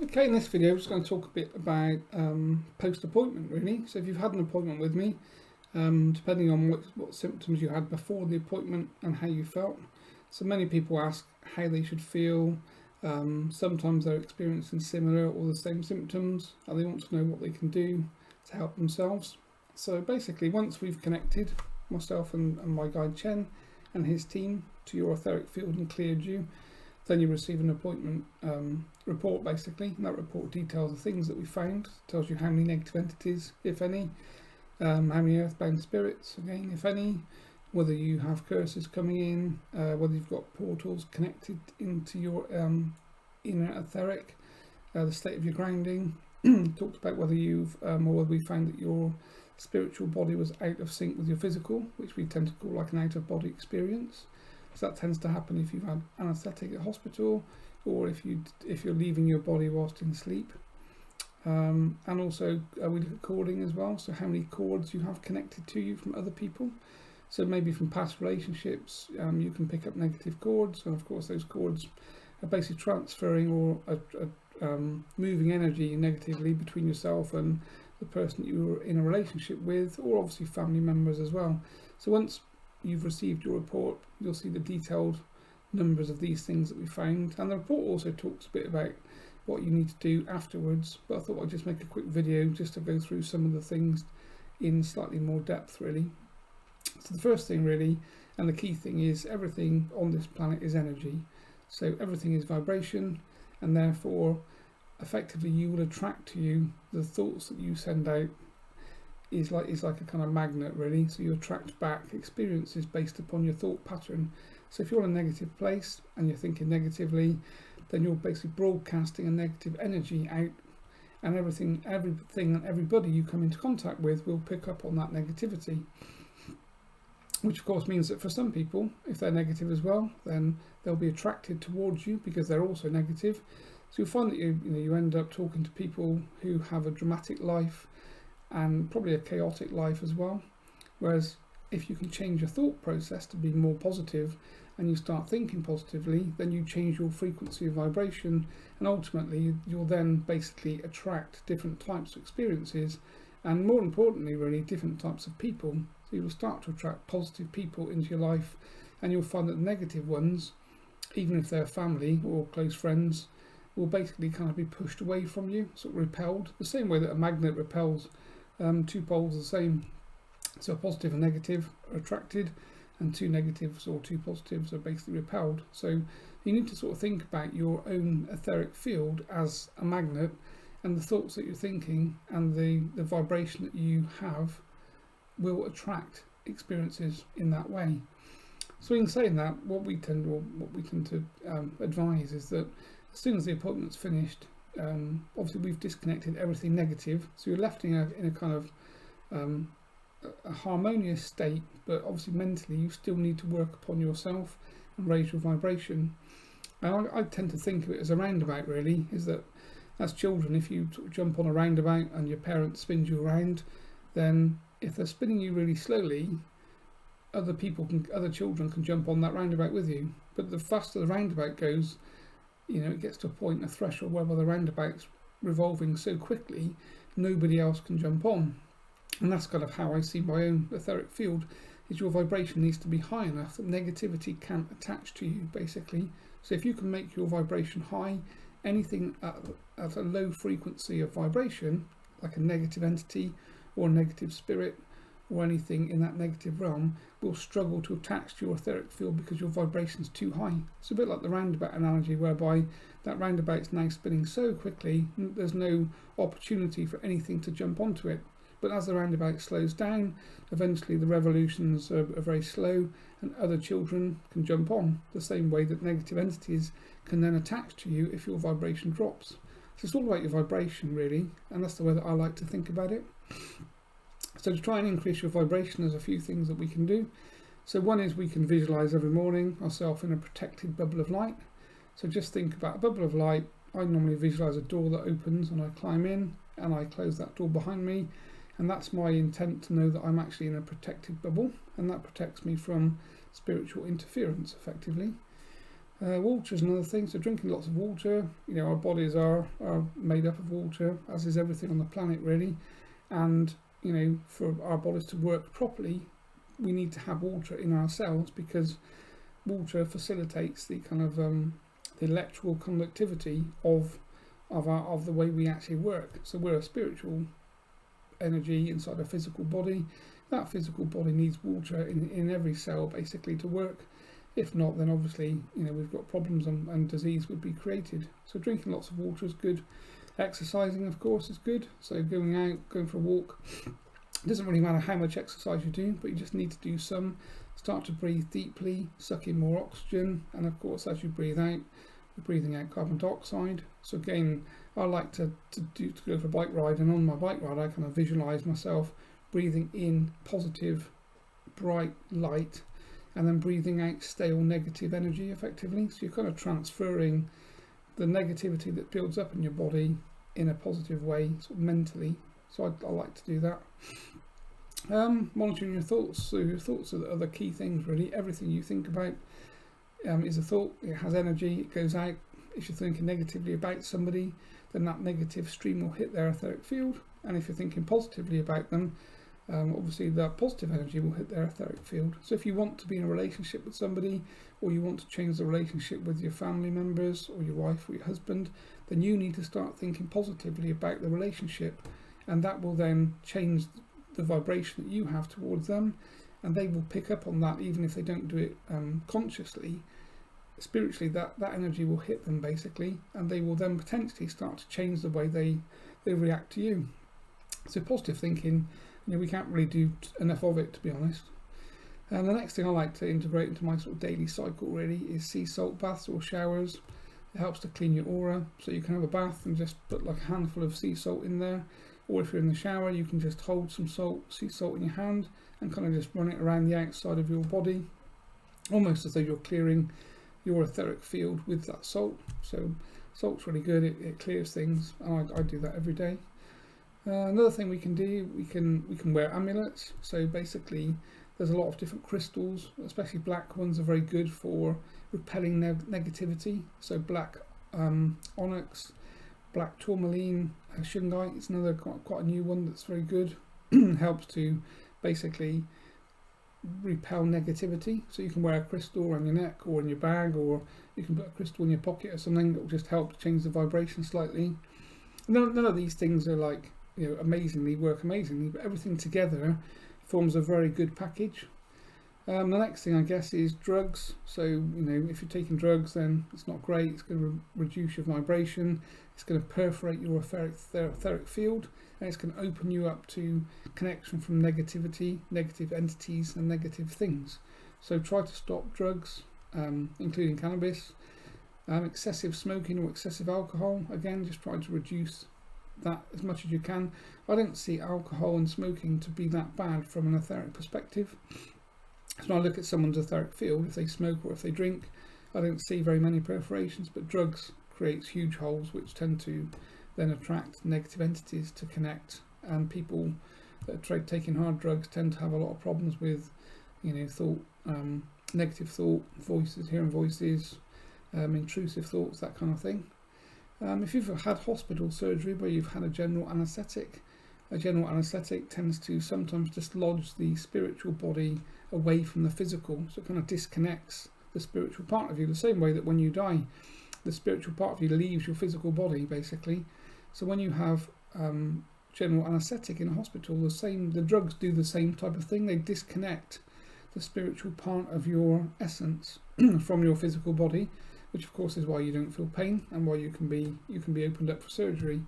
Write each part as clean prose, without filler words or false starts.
Okay, in this video I'm just going to talk a bit about post-appointment really. So if you've had an appointment with me, depending on what symptoms you had before the appointment and how you felt. So many people ask how they should feel. Sometimes they're experiencing similar or the same symptoms and they want to know what they can do to help themselves. So basically, once we've connected, myself and my guide Chen and his team, to your etheric field and cleared you, then you receive an appointment report basically, and that report details the things that we found, tells you how many negative entities, if any, how many earthbound spirits, again, if any, whether you have curses coming in, whether you've got portals connected into your inner etheric, the state of your grounding, talked about whether you've, or whether we found that your spiritual body was out of sync with your physical, which we tend to call like an out-of-body experience. So that tends to happen if you've had anaesthetic at hospital, or if you're leaving your body whilst in sleep. And also we look at cording as well, so how many cords you have connected to you from other people. So maybe from past relationships, you can pick up negative cords, and of course those cords are basically transferring or moving energy negatively between yourself and the person you were in a relationship with, or obviously family members as well. So once you've received your report, you'll see the detailed numbers of these things that we found, and the report also talks a bit about what you need to do afterwards, but I thought I'd just make a quick video just to go through some of the things in slightly more depth really. So the first thing really, and the key thing, is everything on this planet is energy. So everything is vibration, and therefore effectively you will attract to you the thoughts that you send out. Is like a kind of magnet really, so you attract back experiences based upon your thought pattern. So if you're in a negative place and you're thinking negatively, then you're basically broadcasting a negative energy out, and everything and everybody you come into contact with will pick up on that negativity, which of course means that for some people, if they're negative as well, then they'll be attracted towards you because they're also negative. So you'll find that you end up talking to people who have a dramatic life and probably a chaotic life as well. Whereas if you can change your thought process to be more positive and you start thinking positively, then you change your frequency of vibration, and ultimately you'll then basically attract different types of experiences, and more importantly really different types of people. So you will start to attract positive people into your life, and you'll find that the negative ones, even if they're family or close friends, will basically kind of be pushed away from you, sort of repelled, the same way that a magnet repels two poles the same. So a positive and negative are attracted, and two negatives or two positives are basically repelled. So you need to sort of think about your own etheric field as a magnet, and the thoughts that you're thinking and the vibration that you have will attract experiences in that way. So in saying that, what we tend to advise is that as soon as the appointment's finished, obviously we've disconnected everything negative, so you're left in a kind of a harmonious state, but obviously mentally you still need to work upon yourself and raise your vibration. And I tend to think of it as a roundabout really, is that as children, if you sort of jump on a roundabout and your parents spins you around, then if they're spinning you really slowly, other children can jump on that roundabout with you. But the faster the roundabout goes, it gets to a point, a threshold, where the roundabout's revolving so quickly, nobody else can jump on. And that's kind of how I see my own etheric field, is your vibration needs to be high enough that negativity can't attach to you, basically. So if you can make your vibration high, anything at a low frequency of vibration, like a negative entity or a negative spirit, or anything in that negative realm, will struggle to attach to your etheric field because your vibration is too high. It's a bit like the roundabout analogy, whereby that roundabout is now spinning so quickly there's no opportunity for anything to jump onto it. But as the roundabout slows down, eventually the revolutions are very slow, and other children can jump on, the same way that negative entities can then attach to you if your vibration drops. So it's all about your vibration really, and that's the way that I like to think about it. So to try and increase your vibration, there's a few things that we can do. So one is we can visualize every morning ourselves in a protected bubble of light. So just think about a bubble of light. I normally visualize a door that opens and I climb in and I close that door behind me, and that's my intent, to know that I'm actually in a protected bubble, and that protects me from spiritual interference effectively. Water is another thing, so drinking lots of water. You know, our bodies are made up of water, as is everything on the planet really, and you know, for our bodies to work properly, we need to have water in our cells, because water facilitates the kind of the electrical conductivity of the way we actually work. So we're a spiritual energy inside a physical body. That physical body needs water in every cell basically to work. If not, then obviously, you know, we've got problems and disease would be created. So drinking lots of water is good. Exercising, of course, is good. So going out, going for a walk. It doesn't really matter how much exercise you do, but you just need to do some. Start to breathe deeply, suck in more oxygen, and of course, as you breathe out, you're breathing out carbon dioxide. So again, I like to go for a bike ride, and on my bike ride, I kind of visualise myself breathing in positive, bright light, and then breathing out stale negative energy effectively. So you're kind of transferring the negativity that builds up in your body in a positive way, sort of mentally. So I like to do that. Monitoring your thoughts. So your thoughts are the key things really. Everything you think about is a thought. It has energy, it goes out. If you're thinking negatively about somebody, then that negative stream will hit their etheric field. And if you're thinking positively about them, obviously that positive energy will hit their etheric field. So if you want to be in a relationship with somebody, or you want to change the relationship with your family members or your wife or your husband, then you need to start thinking positively about the relationship, and that will then change the vibration that you have towards them, and they will pick up on that. Even if they don't do it consciously, spiritually, that energy will hit them basically, and they will then potentially start to change the way they react to you. So positive thinking, you know, we can't really do enough of it, to be honest. And the next thing I like to integrate into my sort of daily cycle really is sea salt baths or showers. It helps to clean your aura, so you can have a bath and just put like a handful of sea salt in there, or if you're in the shower, you can just hold some sea salt in your hand and kind of just run it around the outside of your body, almost as though you're clearing your etheric field with that salt. So salt's really good, it clears things, and I do that every day. Another thing we can do, we can wear amulets. So basically there's a lot of different crystals, especially black ones are very good for repelling negativity. So black onyx, black tourmaline, shungite is another quite a new one that's very good. Helps to basically repel negativity. So you can wear a crystal around your neck or in your bag, or you can put a crystal in your pocket or something that will just help change the vibration slightly. None of these things are like, you know, work amazingly, but everything together forms a very good package. The next thing I guess is drugs. So, you know, if you're taking drugs, then it's not great. It's going to reduce your vibration. It's going to perforate your etheric field, and it's going to open you up to connection from negativity, negative entities, and negative things. So try to stop drugs, including cannabis, excessive smoking or excessive alcohol. Again, just try to reduce that as much as you can. I don't see alcohol and smoking to be that bad from an etheric perspective. So when I look at someone's etheric field, if they smoke or if they drink, I don't see very many perforations, but drugs creates huge holes which tend to then attract negative entities to connect, and people that are taking hard drugs tend to have a lot of problems with, you know, thought, negative thought, voices, hearing voices, intrusive thoughts, that kind of thing. If you've had hospital surgery where you've had a general anaesthetic tends to sometimes dislodge the spiritual body away from the physical, so it kind of disconnects the spiritual part of you, the same way that when you die, the spiritual part of you leaves your physical body basically. So when you have general anaesthetic in a hospital, the drugs do the same type of thing. They disconnect the spiritual part of your essence from your physical body, which of course is why you don't feel pain and why you can be opened up for surgery.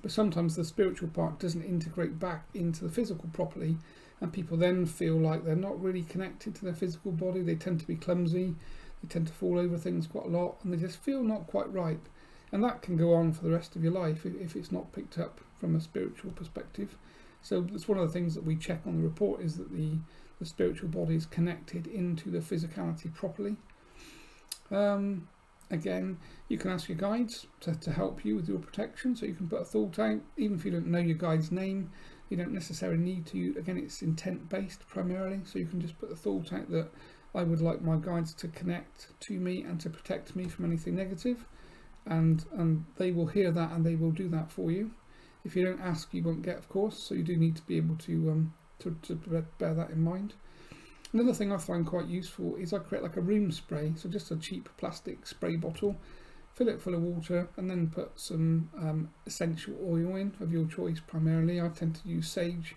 But sometimes the spiritual part doesn't integrate back into the physical properly, and people then feel like they're not really connected to their physical body. They tend to be clumsy, they tend to fall over things quite a lot, and they just feel not quite right. And that can go on for the rest of your life if it's not picked up from a spiritual perspective. So that's one of the things that we check on the report, is that the spiritual body is connected into the physicality properly. Again, you can ask your guides to help you with your protection, so you can put a thought out, even if you don't know your guide's name. You don't necessarily need to. Again, it's intent based primarily, so you can just put the thought out that I would like my guides to connect to me and to protect me from anything negative, and they will hear that and they will do that for you. If you don't ask, you won't get, of course, so you do need to be able to bear that in mind. Another thing I find quite useful is I create like a room spray, so just a cheap plastic spray bottle, fill it full of water, and then put some essential oil in of your choice. Primarily I tend to use sage,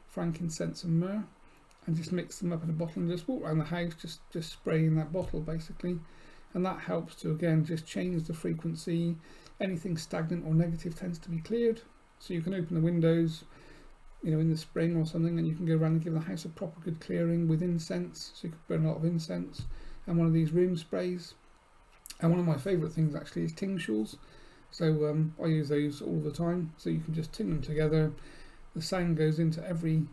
frankincense and myrrh, and just mix them up in a bottle and just walk around the house just spraying that bottle basically, and that helps to again just change the frequency. Anything stagnant or negative tends to be cleared, so you can open the windows, you know, in the spring or something, and you can go around and give the house a proper good clearing with incense, so you can burn a lot of incense and one of these room sprays. And one of my favourite things actually is tinctures, so I use those all the time, so you can just ting them together. The sound goes into every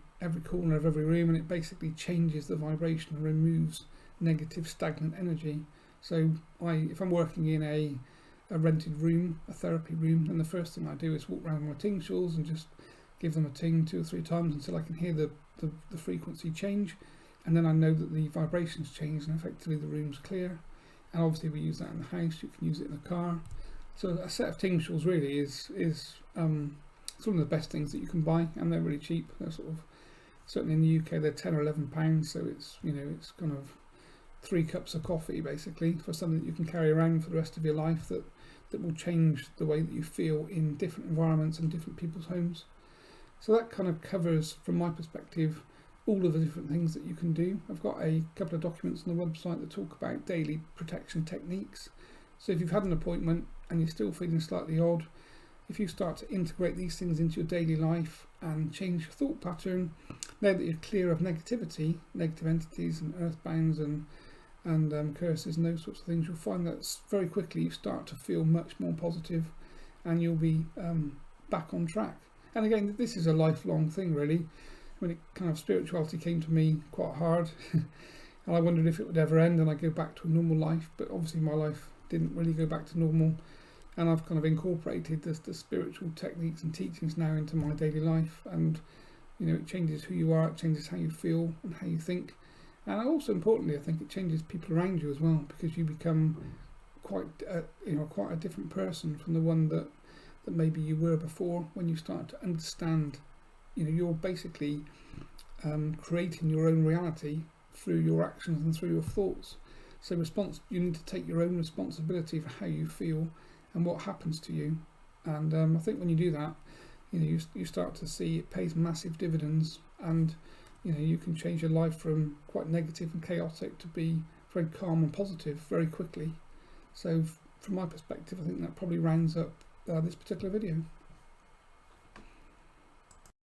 corner of every room, and it basically changes the vibration and removes negative stagnant energy. So if I'm working in a rented room, a therapy room, then the first thing I do is walk around with my tinctures and just give them a ting 2 or 3 times until I can hear the frequency change, and then I know that the vibrations change and effectively the room's clear. And obviously we use that in the house, you can use it in the car. So a set of tinctures really is it's one of the best things that you can buy, and they're really cheap. They're sort of, certainly in the UK, they're £10 or £11, so it's, you know, it's kind of 3 cups of coffee basically for something that you can carry around for the rest of your life that will change the way that you feel in different environments and different people's homes. So that kind of covers, from my perspective, all of the different things that you can do. I've got a couple of documents on the website that talk about daily protection techniques. So if you've had an appointment and you're still feeling slightly odd, if you start to integrate these things into your daily life and change your thought pattern, now that you're clear of negativity, negative entities and earthbounds and curses and those sorts of things, you'll find that very quickly you start to feel much more positive, and you'll be back on track. And again, this is a lifelong thing really. When spirituality came to me quite hard, and I wondered if it would ever end and I'd go back to a normal life, but obviously my life didn't really go back to normal, and I've kind of incorporated the spiritual techniques and teachings now into my daily life, and you know, it changes who you are, it changes how you feel and how you think, and also importantly I think it changes people around you as well, because you become quite a different person from the one that maybe you were before, when you start to understand, you know, you're basically creating your own reality through your actions and through your thoughts. So you need to take your own responsibility for how you feel and what happens to you. And I think when you do that, you know, you start to see it pays massive dividends, and you know, you can change your life from quite negative and chaotic to be very calm and positive very quickly. So from my perspective, I think that probably rounds up this particular video.